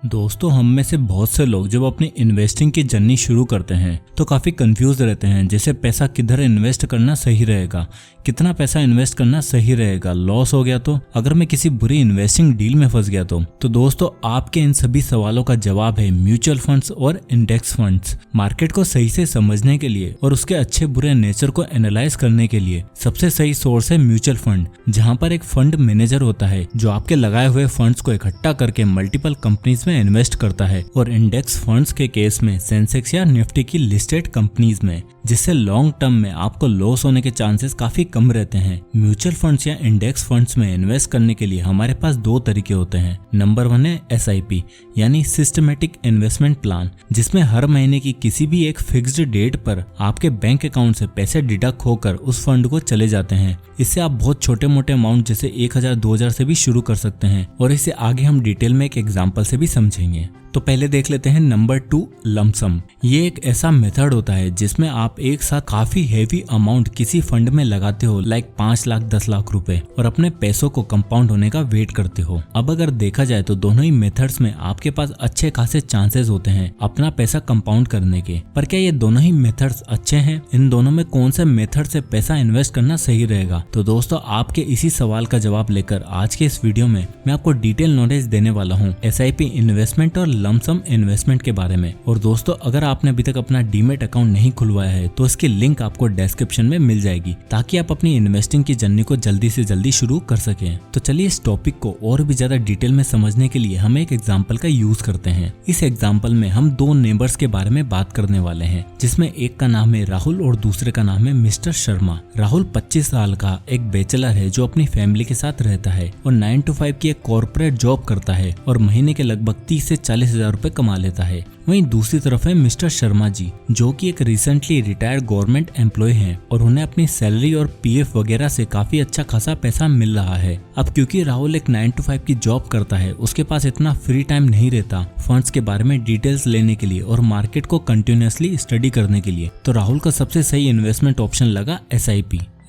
दोस्तों, हम में से बहुत से लोग जब अपनी इन्वेस्टिंग की जर्नी शुरू करते हैं तो काफ़ी कंफ्यूज रहते हैं। जैसे पैसा किधर इन्वेस्ट करना सही रहेगा, कितना पैसा इन्वेस्ट करना सही रहेगा, लॉस हो गया तो, अगर मैं किसी बुरी इन्वेस्टिंग डील में फंस गया तो दोस्तों आपके इन सभी सवालों का जवाब है म्यूचुअल फंड्स और इंडेक्स फंड्स। मार्केट को सही से समझने के लिए और उसके अच्छे बुरे नेचर को एनालाइज करने के लिए सबसे सही सोर्स है म्यूचुअल फंड, जहां पर एक फंड मैनेजर होता है जो आपके लगाए हुए फंड्स को इकट्ठा करके मल्टीपल कंपनीज में इन्वेस्ट करता है, और इंडेक्स फंड्स के केस में सेंसेक्स या निफ्टी की लिस्टेड कंपनीज में, जिससे लॉन्ग टर्म में आपको लॉस होने के चांसेस काफी कम रहते हैं। म्यूचुअल फंड्स या इंडेक्स फंड्स में इन्वेस्ट करने के लिए हमारे पास दो तरीके होते हैं। नंबर 1 है SIP यानी सिस्टमेटिक इन्वेस्टमेंट प्लान, जिसमें हर महीने की किसी भी एक फिक्स्ड डेट पर आपके बैंक अकाउंट से पैसे डिडक्ट होकर उस फंड को चले जाते हैं। इससे आप बहुत छोटे मोटे अमाउंट जैसे 1000-2000 से भी शुरू कर सकते हैं, और इसे आगे हम डिटेल में एक एग्जांपल से भी समझेंगे। तो पहले देख लेते हैं नंबर 2 लमसम। ये एक ऐसा मेथड होता है जिसमें आप एक साथ काफी हेवी अमाउंट किसी फंड में लगाते हो, लाइक 5 लाख 10 लाख रुपए, और अपने पैसों को कंपाउंड होने का वेट करते हो। अब अगर देखा जाए तो दोनों ही मेथड्स में आपके पास अच्छे खासे चांसेस होते हैं अपना पैसा कंपाउंड करने के। पर क्या ये दोनों ही मेथड्स अच्छे हैं? इन दोनों में कौन से मेथड से पैसा इन्वेस्ट करना सही रहेगा? तो दोस्तों आपके इसी सवाल का जवाब लेकर आज के इस वीडियो में मैं आपको डिटेल नॉलेज देने वाला हूँ SIP इन्वेस्टमेंट और लमसम इन्वेस्टमेंट के बारे में। और दोस्तों अगर आपने अभी तक अपना डीमेट अकाउंट नहीं खुलवाया है तो इसकी लिंक आपको डिस्क्रिप्शन में मिल जाएगी, ताकि आप अपनी इन्वेस्टिंग की जर्नी को जल्दी से जल्दी शुरू कर सकें। तो चलिए इस टॉपिक को और भी ज्यादा डिटेल में समझने के लिए हम एक एग्जाम्पल का यूज करते हैं। इस एग्जाम्पल में हम दो नेबर्स के बारे में बात करने वाले हैं, जिसमें एक का नाम है राहुल और दूसरे का नाम है मिस्टर शर्मा। राहुल 25 साल का एक बैचलर है जो अपनी फैमिली के साथ रहता है और 9 to 5 की एक कॉर्पोरेट जॉब करता है और महीने के लगभग 30 से 40 हजार रुपए कमा लेता है। वहीं दूसरी तरफ है मिस्टर शर्मा जी, जो कि एक रिसेंटली रिटायर्ड गवर्नमेंट एम्प्लॉय हैं और उन्हें अपनी सैलरी और PF वगैरह से काफी अच्छा खासा पैसा मिल रहा है। अब क्योंकि राहुल एक 9 to 5 की जॉब करता है, उसके पास इतना फ्री टाइम नहीं रहता फंड्स के बारे में डिटेल्स लेने के लिए और मार्केट को कंटिन्यूअसली स्टडी करने के लिए। तो राहुल का सबसे सही इन्वेस्टमेंट ऑप्शन लगा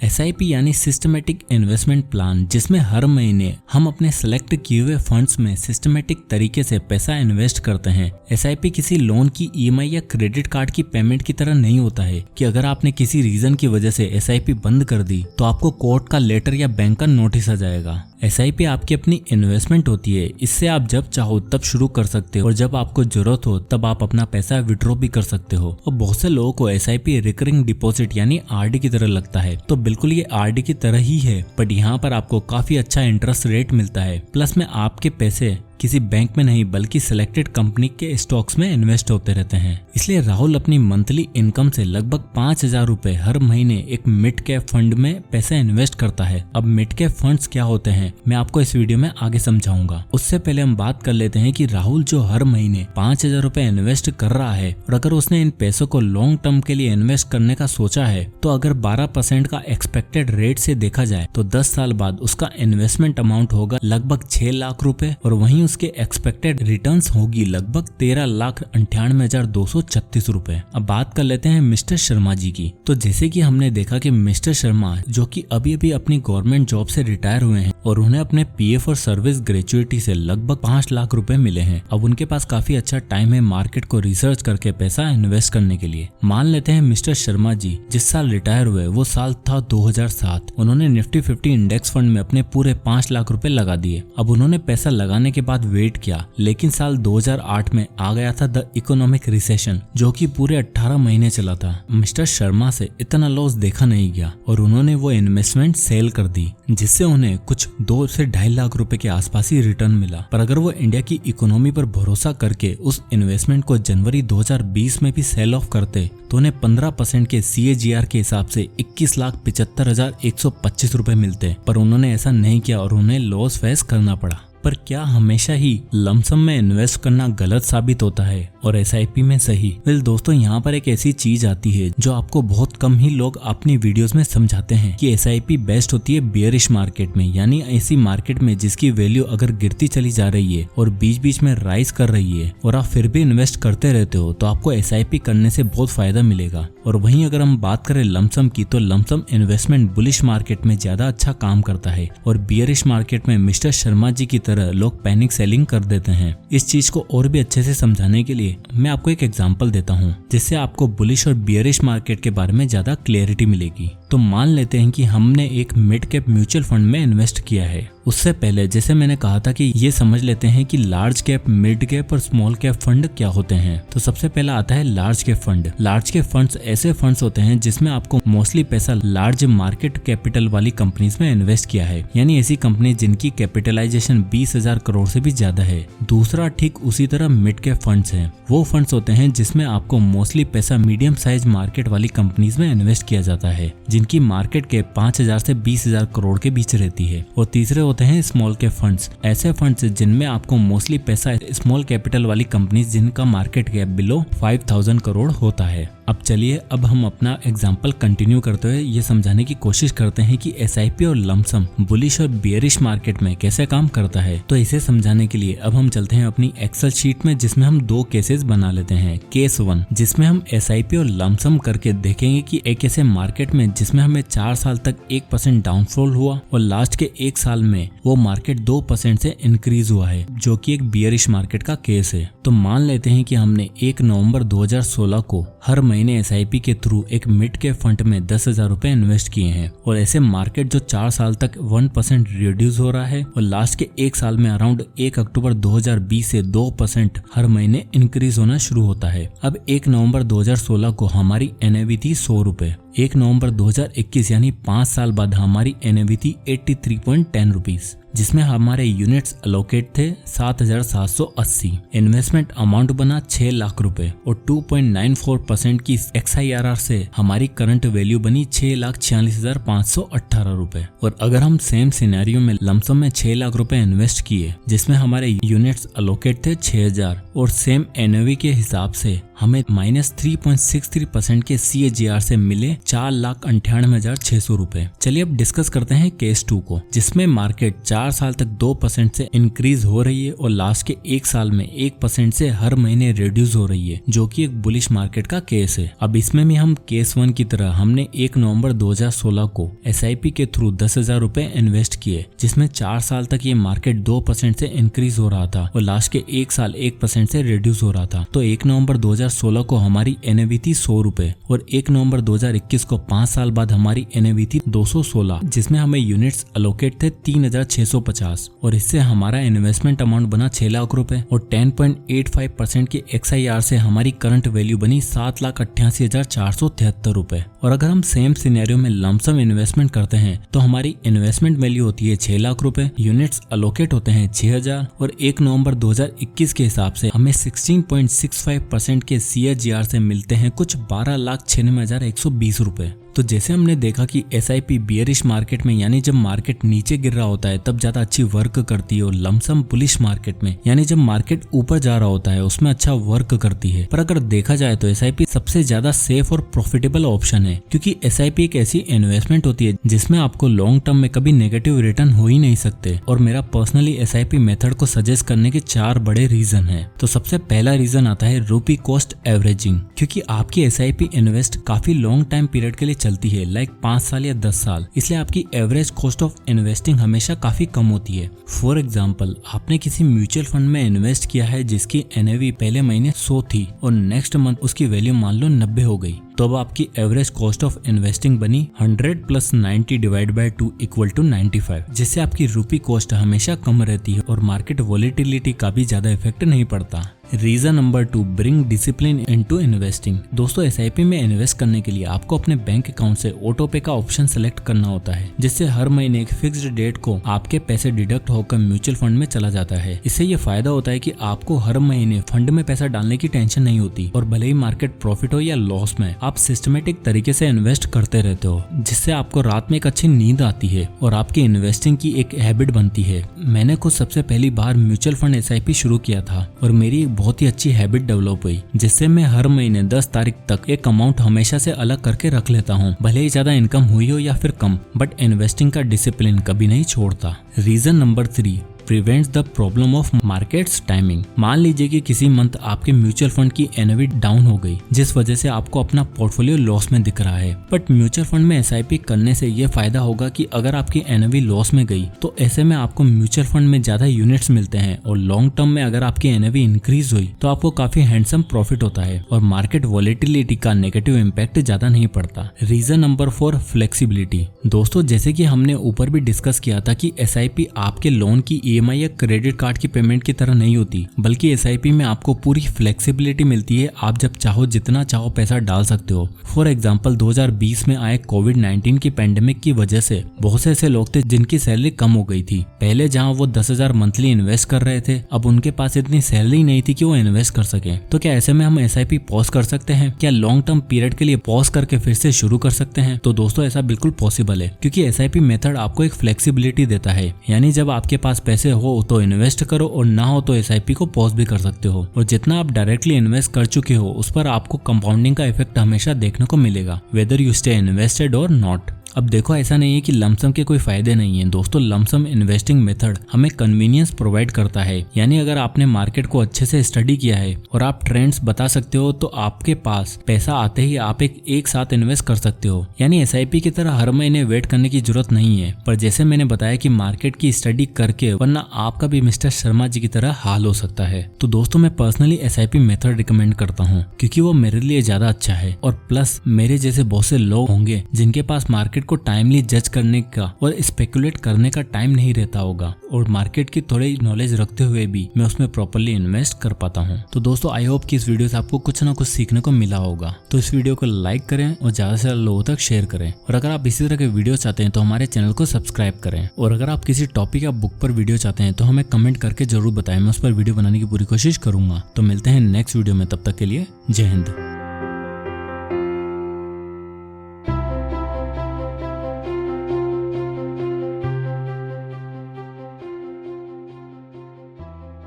SIP यानी सिस्टमेटिक इन्वेस्टमेंट प्लान, जिसमें हर महीने हम अपने सेलेक्ट किए हुए फंड्स में सिस्टमेटिक तरीके से पैसा इन्वेस्ट करते हैं। SIP किसी लोन की EMI या क्रेडिट कार्ड की पेमेंट की तरह नहीं होता है कि अगर आपने किसी रीजन की वजह से SIP बंद कर दी तो आपको कोर्ट का लेटर या बैंक का नोटिस आ जाएगा। SIP आपकी अपनी इन्वेस्टमेंट होती है, इससे आप जब चाहो तब शुरू कर सकते हो और जब आपको जरूरत हो तब आप अपना पैसा विड्रॉ भी कर सकते हो। और बहुत से लोगों को SIP रिकरिंग डिपॉजिट यानी RD की तरह लगता है, तो बिल्कुल ये RD की तरह ही है, बट यहाँ पर आपको काफी अच्छा इंटरेस्ट रेट मिलता है। प्लस में आपके पैसे किसी बैंक में नहीं बल्कि सिलेक्टेड कंपनी के स्टॉक्स में इन्वेस्ट होते रहते हैं। इसलिए राहुल अपनी मंथली इनकम से लगभग 5000 रुपए हर महीने एक मिड कैप फंड में पैसा इन्वेस्ट करता है। अब मिड कैप फंड्स क्या होते हैं मैं आपको इस वीडियो में आगे समझाऊंगा। उससे पहले हम बात कर लेते हैं कि राहुल जो हर महीने 5000 रुपए इन्वेस्ट कर रहा है, और अगर उसने इन पैसों को लॉन्ग टर्म के लिए इन्वेस्ट करने का सोचा है, तो अगर 12% का एक्सपेक्टेड रेट से देखा जाए तो 10 साल बाद उसका इन्वेस्टमेंट अमाउंट होगा लगभग 6 लाख रुपए, और वहीं उसके एक्सपेक्टेड रिटर्न्स होगी लगभग 13,98,236 रुपए। अब बात कर लेते हैं मिस्टर शर्मा जी की। तो जैसे कि हमने देखा कि मिस्टर शर्मा जो कि अभी अभी अपनी गवर्नमेंट जॉब से रिटायर हुए हैं और उन्हें अपने PF और सर्विस ग्रेचुइटी से लगभग 5 लाख रुपए मिले हैं। अब उनके पास काफी अच्छा टाइम है मार्केट को रिसर्च करके पैसा इन्वेस्ट करने के लिए। मान लेते हैं मिस्टर शर्मा जी जिस साल रिटायर हुए वो साल था 2007। उन्होंने निफ्टी 50 इंडेक्स फंड में अपने पूरे 5 लाख रुपए लगा दिए। अब उन्होंने पैसा लगाने के बाद वेट किया, लेकिन साल 2008 में आ गया था द इकोनॉमिक रिसेशन, जो कि पूरे 18 महीने चला था। मिस्टर शर्मा से इतना लॉस देखा नहीं गया और उन्होंने वो इन्वेस्टमेंट सेल कर दी, जिससे उन्हें कुछ 2 से 2.5 लाख रुपए के आसपास ही रिटर्न मिला। पर अगर वो इंडिया की इकोनॉमी पर भरोसा करके उस इन्वेस्टमेंट को जनवरी 2020 में भी सेल ऑफ करते तो उन्हें 15% के CAGR के हिसाब से 21,75,125 रुपए मिलते। पर उन्होंने ऐसा नहीं किया और उन्हें लॉस फेस करना पड़ा। पर क्या हमेशा ही लमसम में इन्वेस्ट करना गलत साबित होता है और SIP में सही? वेल दोस्तों, यहाँ पर एक ऐसी चीज आती है जो आपको बहुत कम ही लोग अपनी वीडियोस में समझाते हैं कि SIP बेस्ट होती है बेयरिश मार्केट में, यानी ऐसी मार्केट में जिसकी वैल्यू अगर गिरती चली जा रही है और बीच बीच में राइज कर रही है और आप फिर भी इन्वेस्ट करते रहते हो तो आपको SIP करने से बहुत फायदा मिलेगा। और वहीं अगर हम बात करें लमसम की, तो लमसम इन्वेस्टमेंट बुलिश मार्केट में ज्यादा अच्छा काम करता है और बियरिश मार्केट में मिस्टर शर्मा जी की तरह लोग पैनिक सेलिंग कर देते हैं। इस चीज को और भी अच्छे से समझाने के लिए मैं आपको एक एग्जांपल देता हूँ, जिससे आपको बुलिश और बियरिश मार्केट के बारे में ज्यादा क्लैरिटी मिलेगी। तो मान लेते हैं कि हमने एक मिड कैप म्यूचुअल फंड में इन्वेस्ट किया है। उससे पहले जैसे मैंने कहा था कि ये समझ लेते हैं कि लार्ज कैप, मिड कैप और स्मॉल कैप फंड क्या होते हैं। तो सबसे पहला आता है large cap fund. Large cap funds ऐसे फंड्स होते हैं जिसमें आपको मोस्टली पैसा लार्ज मार्केट कैपिटल वाली कंपनीज में इन्वेस्ट किया है, यानी ऐसी कंपनी जिनकी कैपिटलाइजेशन 20,000 करोड़ से भी ज्यादा है। दूसरा ठीक उसी तरह मिड कैप फंड्स हैं। वो फंड्स होते हैं जिसमें आपको मोस्टली पैसा मीडियम साइज मार्केट वाली कंपनीज में इन्वेस्ट किया जाता है, जिनकी मार्केट कैप 5,000 से 20,000 करोड़ के बीच रहती है। और तीसरे होते हैं स्मॉल कैप फंड्स। ऐसे फंड्स जिनमें आपको मोस्टली पैसा स्मॉल कैपिटल वाली कंपनीज जिनका मार्केट कैप बिलो 5,000 करोड़ होता है। अब चलिए अब हम अपना एग्जाम्पल कंटिन्यू करते हुए ये समझाने की कोशिश करते हैं कि एसआईपी और लमसम बुलिश और बियरिश मार्केट में कैसे काम करता है। तो इसे समझाने के लिए अब हम चलते हैं अपनी एक्सेल शीट में, जिसमें हम दो केसेस बना लेते हैं। केस 1 जिसमें हम एसआईपी और लमसम करके देखेंगे कि एक ऐसे मार्केट में जिसमें हमें 4 साल तक 1% डाउनफॉल हुआ और लास्ट के 1 साल में वो मार्केट 2% से इंक्रीज हुआ है, जो कि एक बियरिश मार्केट का केस है। तो मान लेते हैं कि हमने 1 नवंबर 2016 को हर महीने एसआईपी के थ्रू एक मिड कैप फंड में 10,000 रुपए इन्वेस्ट किए हैं। और ऐसे मार्केट जो 4 साल तक 1% रिड्यूस हो रहा है और लास्ट के 1 साल में अराउंड 1 अक्टूबर 2020 से 2% हर महीने इंक्रीज होना शुरू होता है। अब 1 नवंबर 2016 को हमारी एनएवी थी 100 रुपए। 1 नवंबर 2021 यानी 5 साल बाद हमारी एनएवी थी 83.10 रुपीज, जिसमें हमारे यूनिट्स अलोकेट थे 7,780। इन्वेस्टमेंट अमाउंट बना 6 लाख रुपए और 2.94% की XIRR से हमारी करंट वैल्यू बनी 6,46,518 रुपए। और अगर हम सेम सिनेरियो में लमसम में 6 लाख रुपए इन्वेस्ट किए, जिसमें हमारे यूनिट्स अलोकेट थे 6,000 और सेम एनएवी के हिसाब से हमें -3.63% के CAGR से मिले 4,98,600 रुपए। चलिए अब डिस्कस करते हैं केस 2 को, जिसमें मार्केट 4 साल तक 2% से इंक्रीज हो रही है और लास्ट के 1 साल में 1% से हर महीने रिड्यूस हो रही है, जो कि एक बुलिश मार्केट का केस है। अब इसमें भी हम केस 1 की तरह हमने 1 नवंबर 2016 को SIP के थ्रू 10,000 रुपए इन्वेस्ट किए, जिसमें 4 साल तक ये मार्केट 2% से इंक्रीज हो रहा था और लास्ट के 1 साल 1% से रिड्यूस हो रहा था। तो 1 नवंबर 2016 को हमारी एनएवी थी 100 रुपए और 1 नवंबर 2021 को 5 साल बाद हमारी एनएवी थी 216, जिसमें हमें यूनिट्स अलोकेट थे 3,650 और इससे हमारा इन्वेस्टमेंट अमाउंट बना 6 लाख रुपए और 10.85% के XIR से हमारी करंट वैल्यू बनी 7,88,473 रुपए। और अगर हम सेम सिनेरियो में लमसम इन्वेस्टमेंट करते हैं तो हमारी इन्वेस्टमेंट वैल्यू होती है 6 लाख रुपए, यूनिट्स अलोकेट होते हैं 6,000 और 1 नवंबर 2021 के हिसाब से हमें 16.65% के CAGR से मिलते हैं कुछ 12,96,120 रुपए। तो जैसे हमने देखा कि SIP बियरिश मार्केट में यानी जब मार्केट नीचे गिर रहा होता है तब ज्यादा अच्छी वर्क करती है और लमसम बुलिश मार्केट में यानी जब मार्केट ऊपर जा रहा होता है उसमें अच्छा वर्क करती है। पर अगर देखा जाए तो SIP सबसे ज्यादा सेफ और प्रॉफिटेबल ऑप्शन है, क्योंकि SIP एक ऐसी इन्वेस्टमेंट होती है जिसमें आपको लॉन्ग टर्म में कभी नेगेटिव रिटर्न हो ही नहीं सकते। और मेरा पर्सनली SIP मेथड को सजेस्ट करने के 4 बड़े रीजन है। तो सबसे पहला रीजन आता है रूपी कॉस्ट एवरेजिंग, क्योंकि आपकी SIP इन्वेस्ट काफी लॉन्ग टाइम पीरियड के लिए चलती है, लाइक 5 साल या 10 साल, इसलिए आपकी एवरेज कॉस्ट ऑफ इन्वेस्टिंग हमेशा काफी कम होती है। फॉर एग्जांपल, आपने किसी म्यूचुअल फंड में इन्वेस्ट किया है जिसकी एनएवी पहले महीने 100 थी और नेक्स्ट मंथ उसकी वैल्यू मान लो 90 हो गई, तो अब आपकी एवरेज कॉस्ट ऑफ इन्वेस्टिंग बनी 100 + 90 / 2 = 95, जिससे आपकी रूपी कॉस्ट हमेशा कम रहती है और मार्केट वॉलेटिलिटी का भी ज्यादा इफेक्ट नहीं पड़ता। Reason number 2, bring discipline into investing. दोस्तों, SIP में इन्वेस्ट करने के लिए आपको अपने बैंक अकाउंट से ऑटो पे का ऑप्शन सेलेक्ट करना होता है, जिससे हर महीने एक फिक्स्ड डेट को आपके पैसे डिडक्ट होकर म्यूचुअल फंड में चला जाता है। इससे ये फायदा होता है कि आपको हर महीने फंड में पैसा डालने की टेंशन नहीं होती और भले ही मार्केट प्रॉफिट हो या लॉस में, आप सिस्टमेटिक तरीके से इन्वेस्ट करते रहते हो, जिससे आपको रात में एक अच्छी नींद आती है और आपकी इन्वेस्टिंग की एक हैबिट बनती है। मैंने खुद सबसे पहली बार म्यूचुअल फंड SIP शुरू किया था और मेरी बहुत ही अच्छी हैबिट डेवलप हुई, जिससे मैं हर महीने 10 तारीख तक एक अमाउंट हमेशा से अलग करके रख लेता हूँ, भले ही ज्यादा इनकम हुई हो या फिर कम, बट इन्वेस्टिंग का डिसिप्लिन कभी नहीं छोड़ता। Reason number 3, prevents the problem of markets timing. मान लीजिए कि किसी मंथ आपके म्यूचुअल फंड की एनएवी डाउन हो गई, जिस वजह से आपको अपना पोर्टफोलियो लॉस में दिख रहा है। बट म्यूचुअल फंड में एसआईपी करने से ये फायदा होगा कि अगर आपकी एनएवी लॉस में गई तो ऐसे में आपको म्यूचुअल फंड में ज्यादा यूनिट्स मिलते हैं, और लॉन्ग टर्म में अगर आपकी एनएवी इंक्रीज हुई तो आपको काफी हैंडसम प्रॉफिट होता है और मार्केट वॉलेटिलिटी का नेगेटिव इम्पैक्ट ज्यादा नहीं पड़ता। Reason number 4, flexibility. दोस्तों, जैसे कि हमने ऊपर भी डिस्कस किया था कि एसआईपी आपके लोन की ईएमआई या क्रेडिट कार्ड की पेमेंट की तरह नहीं होती, बल्कि एसआईपी में आपको पूरी फ्लेक्सिबिलिटी मिलती है। आप जब चाहो जितना चाहो पैसा डाल सकते हो। फॉर एग्जाम्पल 2020 में आए कोविड-19 की पेंडेमिक की वजह से बहुत से ऐसे लोग थे जिनकी सैलरी कम हो गई थी। पहले जहां वो 10,000 मंथली इन्वेस्ट कर रहे थे, अब उनके पास इतनी सैलरी नहीं थी कि वो इन्वेस्ट कर सके। तो क्या ऐसे में हम एसआईपी पॉज कर सकते हैं? क्या लॉन्ग टर्म पीरियड के लिए पॉज करके फिर से शुरू कर सकते हैं? तो दोस्तों, ऐसा बिल्कुल पॉसिबल है, क्योंकि एसआईपी मेथड आपको एक फ्लेक्सिबिलिटी देता है। यानी जब आपके पास पैसे हो तो इन्वेस्ट करो, और ना हो तो एसआईपी को पॉज भी कर सकते हो। और जितना आप डायरेक्टली इन्वेस्ट कर चुके हो उस पर आपको कंपाउंडिंग का इफेक्ट हमेशा देखने को मिलेगा, वेदर यू स्टे इन्वेस्टेड और नॉट। अब देखो, ऐसा नहीं है कि लमसम के कोई फायदे नहीं है। दोस्तों, लमसम इन्वेस्टिंग मेथड हमें कन्वीनियंस प्रोवाइड करता है। यानी अगर आपने मार्केट को अच्छे से स्टडी किया है और आप ट्रेंड्स बता सकते हो, तो आपके पास पैसा आते ही आप एक साथ इन्वेस्ट कर सकते हो। यानी एसआईपी की तरह हर महीने वेट करने की जरूरत नहीं है। पर जैसे मैंने बताया कि मार्केट की स्टडी करके, वरना आपका भी मिस्टर शर्मा जी की तरह हाल हो सकता है। तो दोस्तों, मैं पर्सनली एसआईपी मेथड रिकमेंड करता हूँ, क्योंकि वो मेरे लिए ज्यादा अच्छा है। और प्लस मेरे जैसे बहुत से लोग होंगे जिनके पास मार्केट को टाइमली जज करने का और स्पेकुलेट करने का टाइम नहीं रहता होगा, और मार्केट की थोड़ी नॉलेज रखते हुए भी मैं उसमें प्रॉपर्ली इन्वेस्ट कर पाता हूँ। तो दोस्तों, आई होप कि इस वीडियो से आपको कुछ ना कुछ सीखने को मिला होगा। तो इस वीडियो को लाइक करें और ज्यादा से ज्यादा लोगों तक शेयर करें। और अगर आप इसी तरह के वीडियो चाहते हैं तो हमारे चैनल को सब्सक्राइब करें। और अगर आप किसी टॉपिक या बुक पर वीडियो चाहते हैं तो हमें कमेंट करके जरूर बताएं, मैं उस पर वीडियो बनाने की पूरी कोशिश करूंगा। तो मिलते हैं नेक्स्ट वीडियो में, तब तक के लिए जय हिंद।